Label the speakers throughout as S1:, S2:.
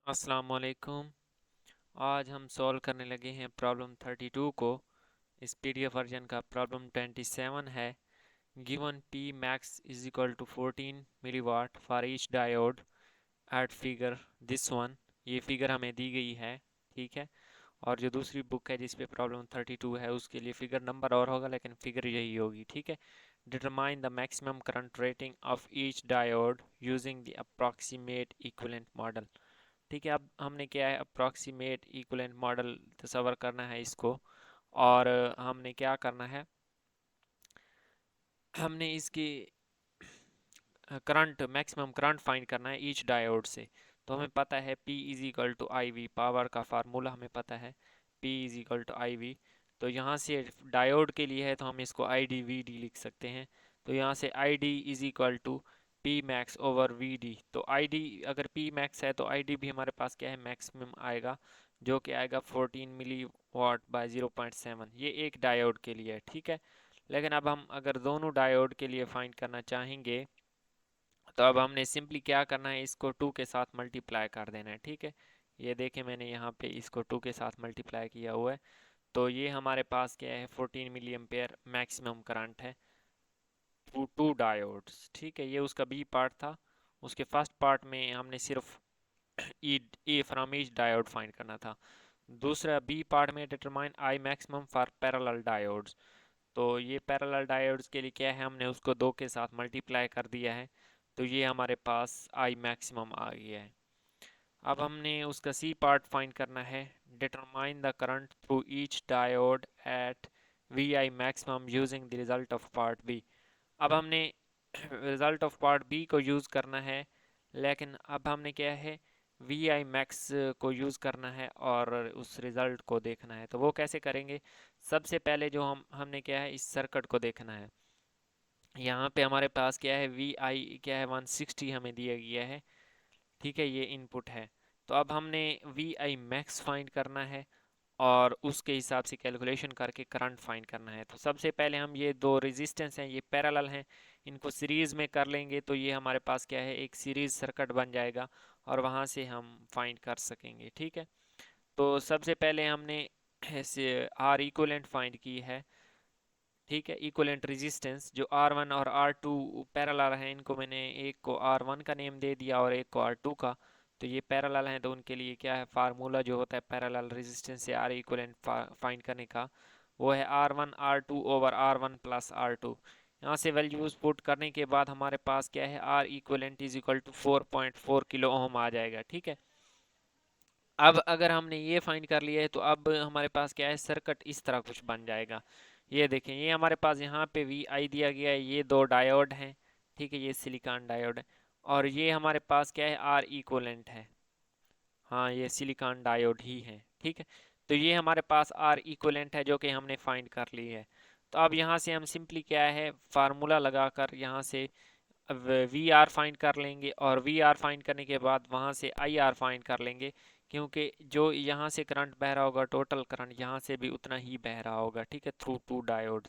S1: अस्सलाम वालेकुम। आज हम सॉल्व करने लगे हैं प्रॉब्लम 32 को। इस पीडीएफ वर्जन का प्रॉब्लम 27 है। Given P max is equal to 14 milliwatt for each diode at figure this one. ये फिगर हमें दी गई है, ठीक है। और जो दूसरी बुक है जिस पे प्रॉब्लम 32 है उसके लिए फिगर नंबर और होगा, लेकिन फिगर यही होगी, ठीक है। Determine the maximum current rating of each diode using the approximate equivalent model. ठीक है, अब हमने क्या है, अप्रॉक्सीमेट इक्विवेलेंट मॉडल तस्वर करना है इसको। और हमने क्या करना है, हमने इसकी करंट मैक्सिमम करंट फाइंड करना है ईच डायोड से। तो हमें पता है P is equal to I V, power का फार्मूला हमें पता है, P is equal to I V. तो यहाँ से डायोड के लिए है तो हम इसको आई डी वी डी लिख सकते हैं। तो यहाँ से I D is equal to P max over V D. तो आई डी अगर पी मैक्स है तो आई डी भी हमारे पास क्या है, मैक्सिमम आएगा, जो कि आएगा 14 मिली वाट बाय 0.7। ये एक डायोड के लिए है, ठीक है। लेकिन अब हम अगर दोनों डायोड के लिए फाइंड करना चाहेंगे तो अब हमने सिंपली क्या करना है, इसको 2 के साथ मल्टीप्लाई कर देना है, ठीक है। ये देखें, मैंने यहाँ पे इसको 2 के साथ मल्टीप्लाई किया हुआ है। तो ये हमारे पास क्या है, 14 मिली एम्पेयर मैक्सिमम करंट है टू टू डायोड्स, ठीक है। ये उसका बी पार्ट था। उसके फर्स्ट पार्ट में हमने सिर्फ ई फ्रॉम ईच डायोड फाइंड करना था। दूसरा बी पार्ट में determine I maximum for parallel diodes. तो ये पैरेलल डायोड्स के लिए क्या है, हमने उसको 2 के साथ मल्टीप्लाई कर दिया है। तो ये हमारे पास आई मैक्सिमम आ गया है। अब हमने उसका सी पार्ट फाइंड करना है। Determine the current through each diode at V I maximum using the result of part B. अब हमने रिजल्ट ऑफ पार्ट बी को यूज़ करना है, लेकिन अब हमने क्या है, वी आई मैक्स को यूज़ करना है और उस रिज़ल्ट को देखना है। तो वो कैसे करेंगे, सबसे पहले जो हमने क्या है, इस सर्किट को देखना है। यहाँ पे हमारे पास क्या है, वी आई क्या है, 160 हमें दिया गया है, ठीक है, ये इनपुट है। तो अब हमने वी आई मैक्स फाइंड करना है और उसके हिसाब से कैलकुलेशन करके करंट फाइंड करना है। तो सबसे पहले हम ये दो रेजिस्टेंस हैं, ये पैरेलल हैं, इनको सीरीज़ में कर लेंगे तो ये हमारे पास क्या है, एक सीरीज़ सर्किट बन जाएगा और वहाँ से हम फाइंड कर सकेंगे, ठीक है। तो सबसे पहले हमने ऐसे आर इक्वलेंट फाइंड की है, ठीक है। इक्वलेंट रेजिस्टेंस जो R1 और R2 पैरेलल हैं, इनको मैंने एक को R1 का नेम दे दिया और एक को R2 का। तो ये पैरेलल हैं तो उनके लिए क्या है, फार्मूला जो होता है पैरेलल रेजिस्टेंस से R इक्वलेंट फाइंड करने का, वो है R1 R2 over R1 plus R2। यहाँ से वैल्यूज पुट करने के बाद हमारे पास क्या है, R equivalent is equal to 4.4 kilo ohm आ जाएगा, ठीक है। अब अगर हमने ये फाइंड कर लिया है तो अब हमारे पास क्या है, सर्किट इस तरह कुछ बन जाएगा। ये देखें, ये हमारे पास यहाँ पे वी आई दिया गया है, ये दो डायोड हैं, ठीक है, ये सिलिकॉन डायोड है। और ये हमारे पास क्या है, आर इक्वलेंट है, हाँ ये सिलिकॉन डायोड ही है, ठीक है। तो ये हमारे पास आर इक्वलेंट है जो कि हमने फाइंड कर ली है। तो अब यहाँ से हम सिंपली क्या है, फार्मूला लगाकर यहाँ से वी आर फाइंड कर लेंगे और वी आर फाइंड करने के बाद वहाँ से आई आर फाइंड कर लेंगे, क्योंकि जो यहाँ से करंट बह रहा होगा टोटल करंट यहाँ से भी उतना ही बह रहा होगा, ठीक है, थ्रू टू डायोड।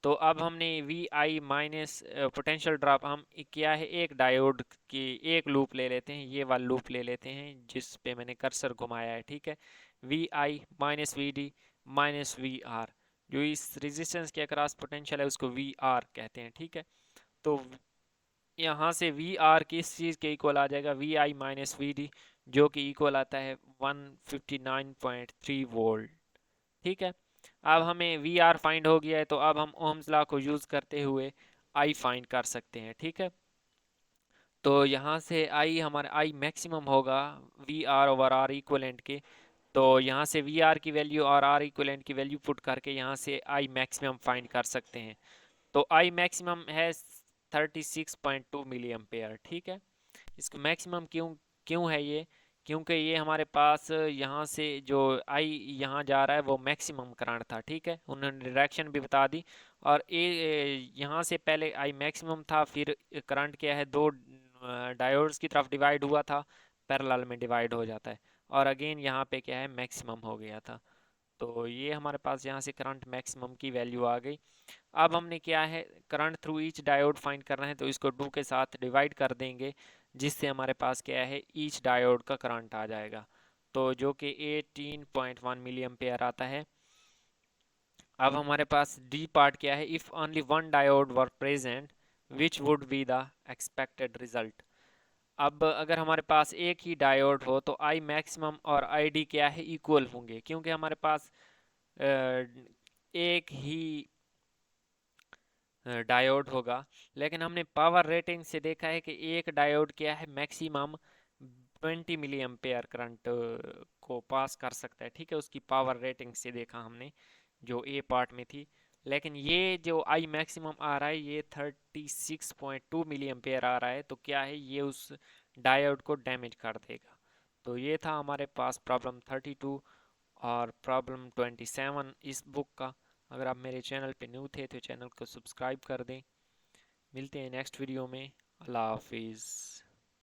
S1: तो अब हमने V I minus potential drop हम क्या है, एक डायोड की एक लूप ले लेते हैं, ये वाला लूप ले लेते हैं जिस पे मैंने कर्सर घुमाया है, ठीक है। V I minus V D minus V R, जो इस रेजिस्टेंस के अक्रॉस पोटेंशियल है उसको वी आर कहते हैं, ठीक है। तो यहाँ से वी आर किस चीज़ के इक्वल आ जाएगा, V I minus V D, जो कि इक्वल आता है 159.3 वोल्ट, ठीक है। अब हमें वी आर फाइंड हो गया है तो अब हम ओम्स लॉ को यूज़ करते हुए आई फाइंड कर सकते हैं, ठीक है। तो यहाँ से आई हमारा आई मैक्सिमम होगा V R over R equivalent के। तो यहाँ से वी आर की वैल्यू और आर इक्वलेंट की वैल्यू पुट करके यहाँ से आई मैक्सिमम फाइंड कर सकते हैं। तो आई मैक्सिमम है 36.2 मिली एम्पेयर, ठीक है। इसको मैक्सिमम क्यों क्यों है ये, क्योंकि ये हमारे पास यहाँ से जो आई यहाँ जा रहा है वो मैक्सिमम करंट था, ठीक है, उन्होंने डायरेक्शन भी बता दी। और यहाँ से पहले आई मैक्सिमम था, फिर करंट क्या है, दो डायोड्स की तरफ डिवाइड हुआ था, पैरेलल में डिवाइड हो जाता है, और अगेन यहाँ पे क्या है, मैक्सिमम हो गया था। तो ये हमारे पास यहाँ से करंट मैक्सिमम की वैल्यू आ गई। अब हमने क्या है, current through each diode find करना है तो इसको 2 के साथ डिवाइड कर देंगे। जिससे हमारे पास क्या है, ईच डायोड का करंट आ जाएगा, तो जो कि 18.1 मिली एम्पेयर आता है। अब हमारे पास डी पार्ट क्या है, if only one diode were present which would be the expected result. अब अगर हमारे पास एक ही डायोड हो तो आई मैक्सिमम और आई डी क्या है, इक्वल होंगे, क्योंकि हमारे पास एक ही डायोड होगा। लेकिन हमने पावर रेटिंग से देखा है कि एक डायोड क्या है, मैक्सिमम 20 मिली एम्पेयर करंट को पास कर सकता है, ठीक है, उसकी पावर रेटिंग से देखा हमने, जो ए पार्ट में थी। लेकिन ये जो आई मैक्सिमम आ रहा है ये 36.2 मिली एम्पेयर आ रहा है, तो क्या है, ये उस डायोड को डैमेज कर देगा। तो ये था हमारे पास प्रॉब्लम 32 और प्रॉब्लम 27 इस बुक का। अगर आप मेरे चैनल पे न्यू थे तो चैनल को सब्सक्राइब कर दें। मिलते हैं नेक्स्ट वीडियो में। अल्लाह हाफिज़।